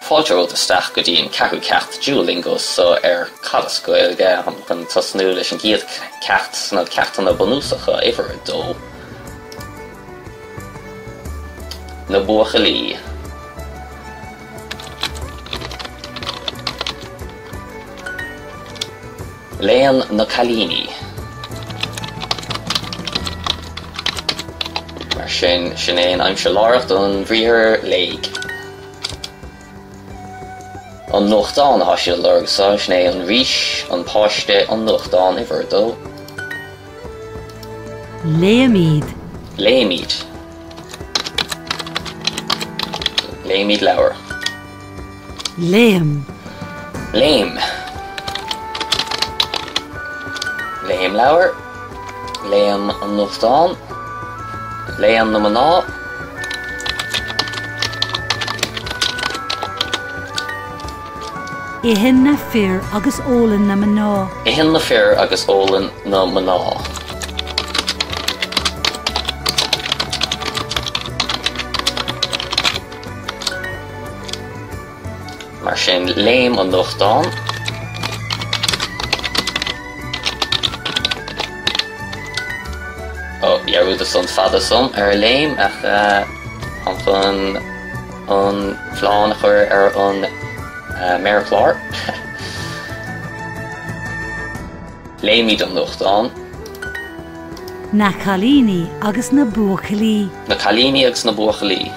fáilte isteach go dtíon ceathrú ceacht Duolingo so cadas Gaeilge chun tosnú leis an gcéad ceacht sna ceachtainna bunúsacha éifir dó. Na buachalaí. Léan na Cailíní. Mar sin éon aimse láireacht an bhríor léig. An nuachtáin a hasisiil lorgsa sin é an rís an páiste an nuachtáin ifir dó. Léamíd. Léamíd. Léamíd leabhar. Léam. Léim. Léim leabhar. Léam an nuachtáin. Léam na maná. Ihin na fear agus ólan na maná. Ihin na fear agus ólan na maná. Mar sin léim an nuachtáin. Jarúd is an fada som léim ach an chun an phláánachar an Merichlár. Léimíd an nuachtáin. Na Cailíní agus na buachalaí. Na Cailíní agus na buachalaí.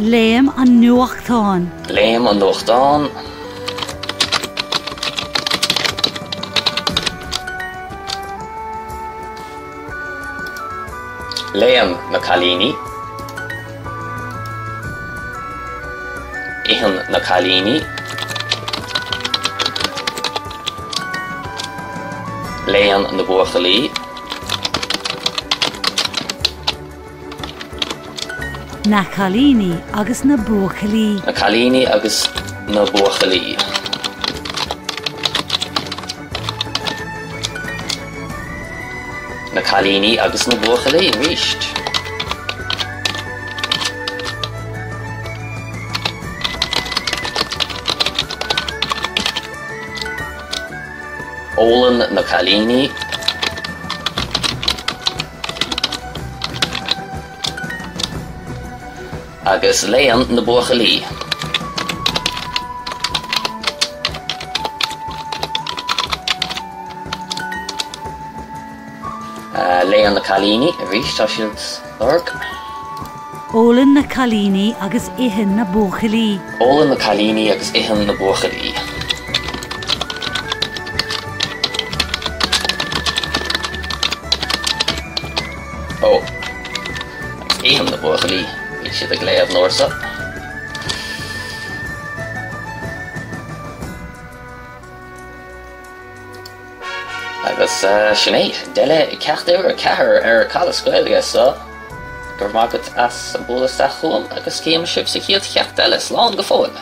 Léim an nuachtáin. Léim an nuachtáin. Léam na Cailíní. Ihin na Cailíní. Léam na buachalaí. Na Cailíní agus na buachalaí. Na Cailíní agus na buachalaí. Na Cailíní agus na buachalaí ríist. Ólan na Cailíní. Agus léam na buachalaí. Léam na Cailíní ríist tá siad lorg. Ólan na Cailíní agus ihin na buachalaí. Ólan na Cailíní agus ihin na buachalaí. Ihin na buachalaí. Bhí siad ag léamh nóirsa. Agus sin é, deile ceacht éir cethair cadas Gaeilge so gur mágad as an bólas a chuam agus céim sib sa chéad cheacht eile slán go fóil.